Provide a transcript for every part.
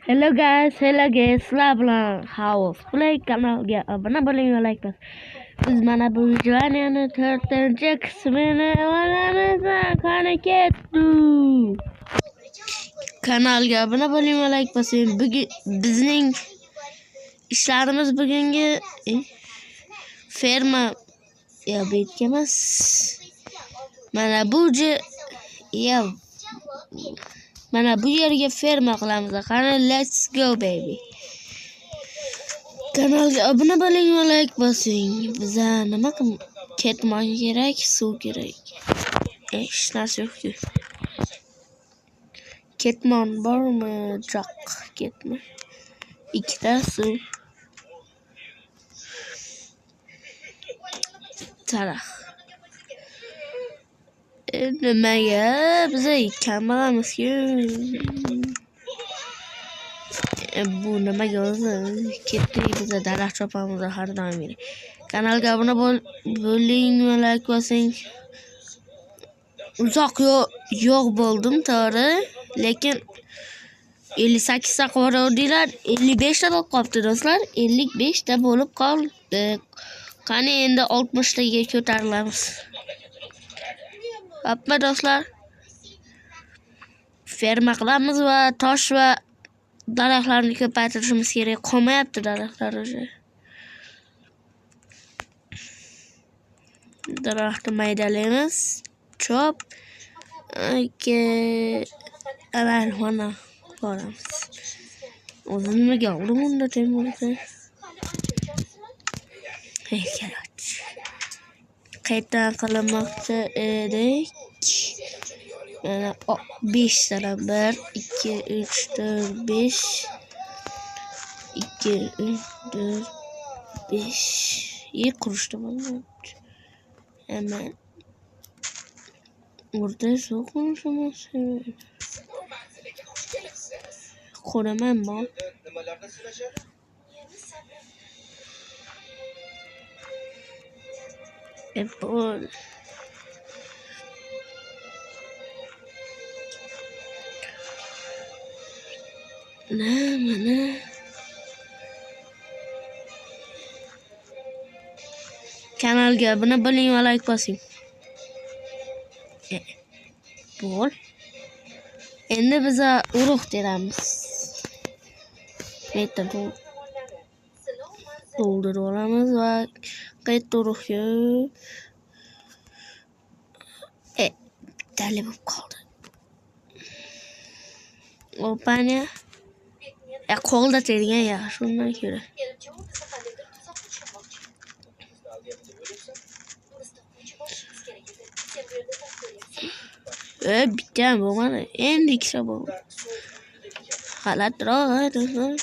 Hello guys, sizlar bilan House Play kanaliga obuna bo'ling va like bosing. Biz mana bu videoni 4-qismini olamiz. Qani ketdik. Kanalga obuna bo'ling va like bosing. Bugun bizning ishlarimiz bugungi ferma betimiz. Mana bu Mana bu yerga ferma qilamiz. Qani let's go baby. Kanalga obuna bo'ling va like bosing. Bizga nima ketmon kerak, suv kerak. Hech narsa yo'q-ku. Ketmon bormi? Jo'q, ketmon. Ikkita suv. Tarax. Nimaga biza kambag'almizku? Bu nimaga o'zi ketdik biza daraxt chopamiz har doim. Kanalga obuna bo'ling va like bosing. Uzoq yo'q bo'ldim to'g'ri, lekin 58 ta qo'ydilar, 55 ta bo'lib qoldi do'stlar. 55 ta bo'lib qoldi. Qani endi 60 taga ko'tarilamiz. Hoppa do'stlar. Ferma qilamiz va tosh va daraxtlarni ko'paytirishimiz kerak. Qolmayapti daraxtlar o'zi. Daraxtni maydalaymiz. Chop. Mana boramiz. O'zi nimaga oldim unda temurda? Kerak. Qaytadan qilmoqchi edik. Mana 5 ta 1 2 3 4 5 2 3 4 5 qurishdi bo'lmayapti. Hemen burada so'qishimiz qo'raman bor. Apple mana kanalga obuna bo'ling va like bosing. Bol. Endi biz urug' teramiz. Qayta to'ldirib olamiz va qayta urug'ga dali bo'lib qoldi. Opanya. Qo'lda tergan yaxshi undan ko'ra. Bitta bo'lmadi. Endi ikkita bo'ldi. G'alatroq do'stlar.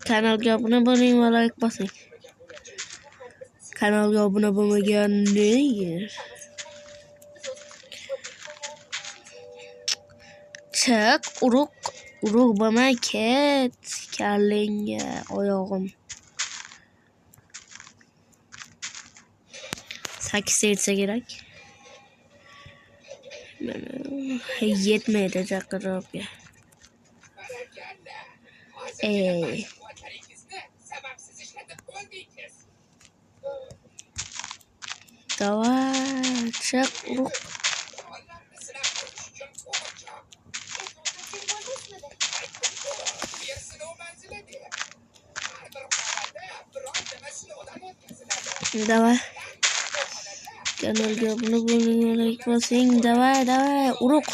Kanalga obuna bo'ling va like bosing. Kanalga obuna bo'lmaganlar chiq, urug' bo'lmay ket, kallenga oyog'im. 8 yetsa kerak. Yetmaydi chaqiribga. Davay, chiq, urug'. Давай. Kanalga obuna bo'ling va like bosing. Давай, urug'.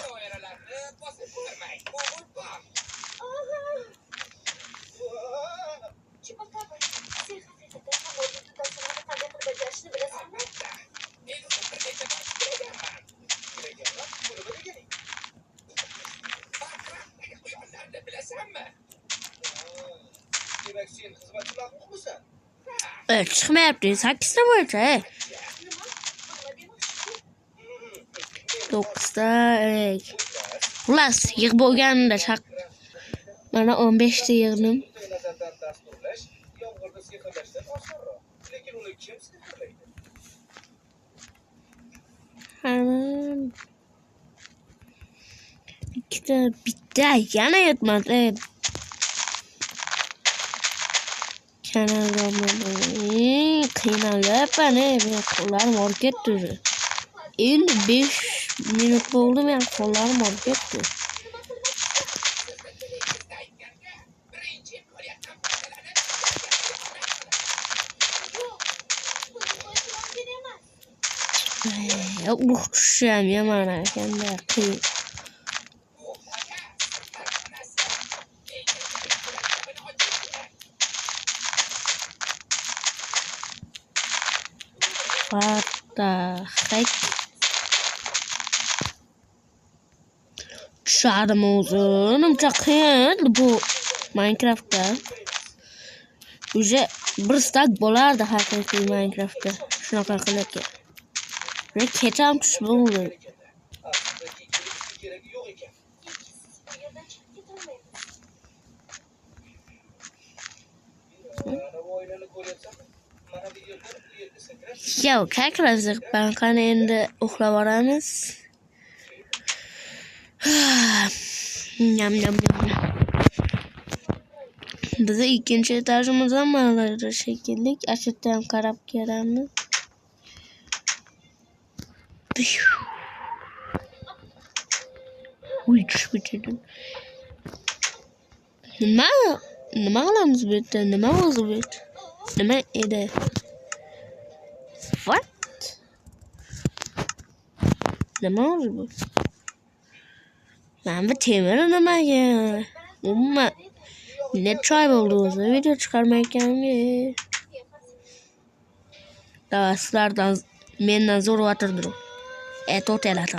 Chiqmayapti. 8 ta bo'yicha. 9 ta. Xullas, yig'ib bo'lganda mana 15 ta yig'dim. bitta Ya yana yetmadi. Kanalga qiynalyapman. Men qo'llarim og'rib ketdi. Endi 5 minut bo'ldi, men qo'llarim og'rib ketdi. Uxsham yomon ekanda qiyin. What the heck? Tushadimi o'zi? Nimcha qiyin bu Minecraftda. Уже bir stak bo'lardi haqiqiy Minecraftda. Shunaqa qilib. Kecham tush bo'ldi. Yo, kakrazıq ben qani endi uxlab olamiz. Nyam nyam nyam. Bize ikkinchi etajimizdan manalar shekilli. Ashitdan qarab kelamiz. Uy, tushib ketdim. Nima qilamiz bu yerda? Nima o'zi bu? Nima edi? What? Nima o'zi bu? Ben bu temiri nimaga? Umuman ne choy bo'ldi o'zi? Video chiqarmayotganimga. Sizlardan mendan zo'r o'tirdim. To'telar.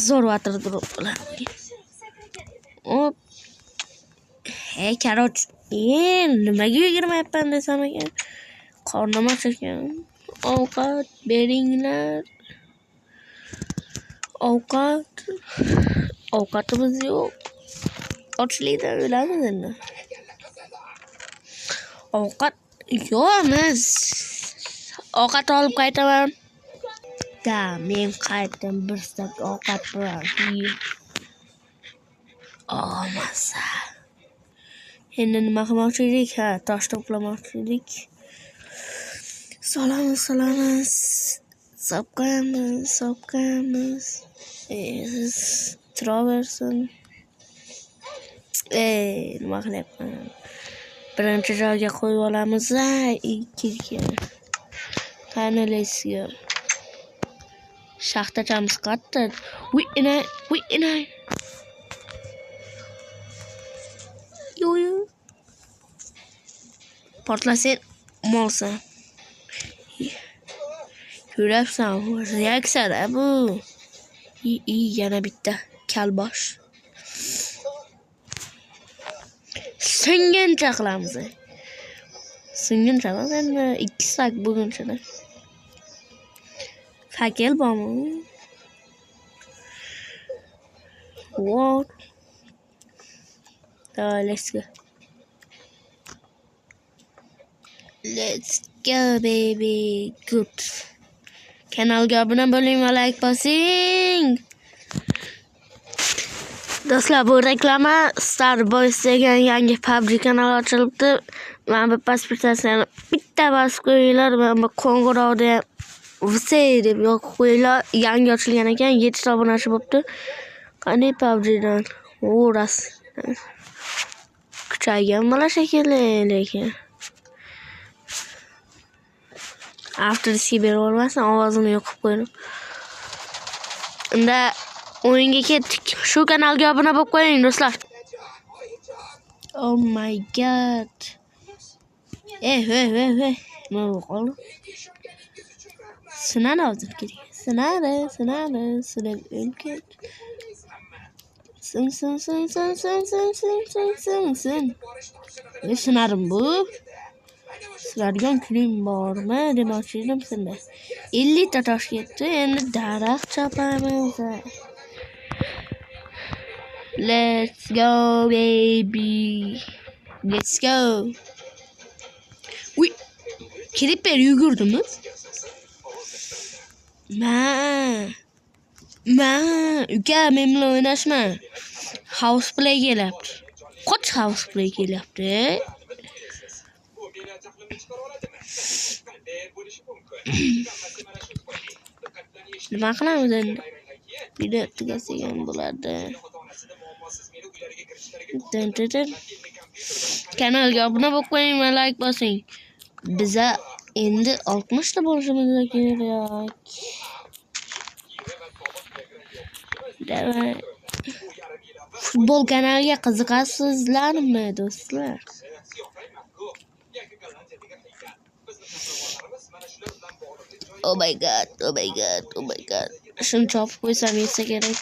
Zo'r o'tirdim. Hop. Hey, karoch. Nimaga yugurmayapman desam ekan. Qornim och ekan. Ovqat beringlar. Ovqatimiz yo'q. Ochlikdan o'lamiz endi. Ovqat yo'qmiz. Ovqat olib qaytaman. Da, men qaytdim bir stak ovqat bilan. Masa. Endi nima qilmoqchi edik? Tosh to'plamoqchi edik. Solamiz. Sopqamiz. Traversin. Nima qilyapman? Birinchi joyga qo'yib olamiz. Ikkiga. Qanalasiga. Shaxtachamiz qatta. Uy, inay. Yo. Portlasin, molsan. Ko'rapsan, reaksiya bu. Yana bitta kalbosh. Singincha qilamiz. Singincha endi 2 sak bugunchada. Fakel bormi? What? Let's go baby. Good. Kanalga obuna bo'ling va like bosing. Do'stlar, bu reklama Starboys degan yangi PUBG kanal ochilibdi. Men bu pasportasini bitta bosib qo'yinglar. Men bu qo'ng'iroqda vse deb yoqib qo'yinglar. Yangi ochilgan ekan, 7 ta obunachi bo'pti. Qani PUBGdan? Ras. Kuchaygan bola shekilli lekin. After Siber olmasın ovozini yo'qib qo'ydim. Unda o'yinga ketdik. Shu kanalga obuna bo'lib qo'ying do'stlar. Oh my god. Hey. Nima bo'ldi? Sinadi hozir kerak. Sinadi. Sinib o'lket. Sin. Sinadim bu. Sizlardan kunim bormi demoqchi edim sizga. 50 ta tosh ketdi. Endi daraxt chopamiz. Let's go baby. Let's go. Uy. Creeper yugurdimi? Uka men bilan o'ynashma. House play kelyapti. Qoch house play kelyapti. Nima qilamiz endi? Video tugasagan bo'ladi. Kanalga obuna bo'lib qo'ying va like bosing. Biza endi 60 ta bo'lishimiz kerak. Davay. Futbol kanaliga qiziqasizlarmi, do'stlar? Oh my god. Shuni chopib qo'ysam yetsa kerak.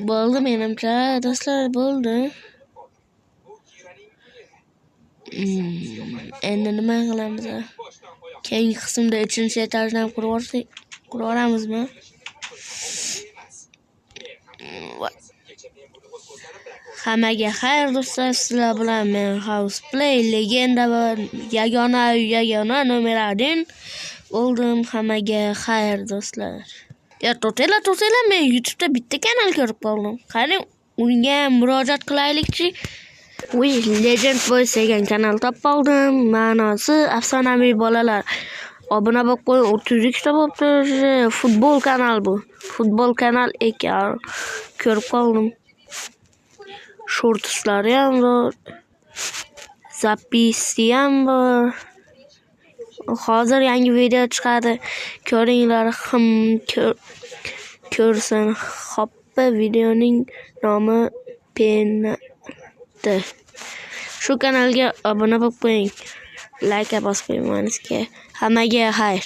Bo'ldi menimcha, do'stlar, bo'ldi. Endi nima qilamiz? Keyingi qismda 3-etajdan qurib olamizmi? Hammaga xayr do'stlar, sizlar bilan men House Play legenda va yagona nomer 1 bo'ldim. Hammaga xayr do'stlar. Ya to'tela men YouTube'da bitta kanal ko'rib qoldim. Qani unga murojaat qilaylikchi. Legend Boys degan kanal topib oldim. Ma'nosi afsonaviy bolalar. Obuna bo'lib qo'ying, 32 ta bo'libdi. Futbol kanal bu. Futbol kanal ekan. Ko'rib qoldim. Shortslari ham bor. Zapisi ham bor. Hozir yangi video chiqadi. Ko'ringlar, ko'rsin. Hoppa, videoning nomi Penalti. Shu kanalga obuna bo'lib qo'ying. Like bosib qo'yingizga. Hammaga xayr.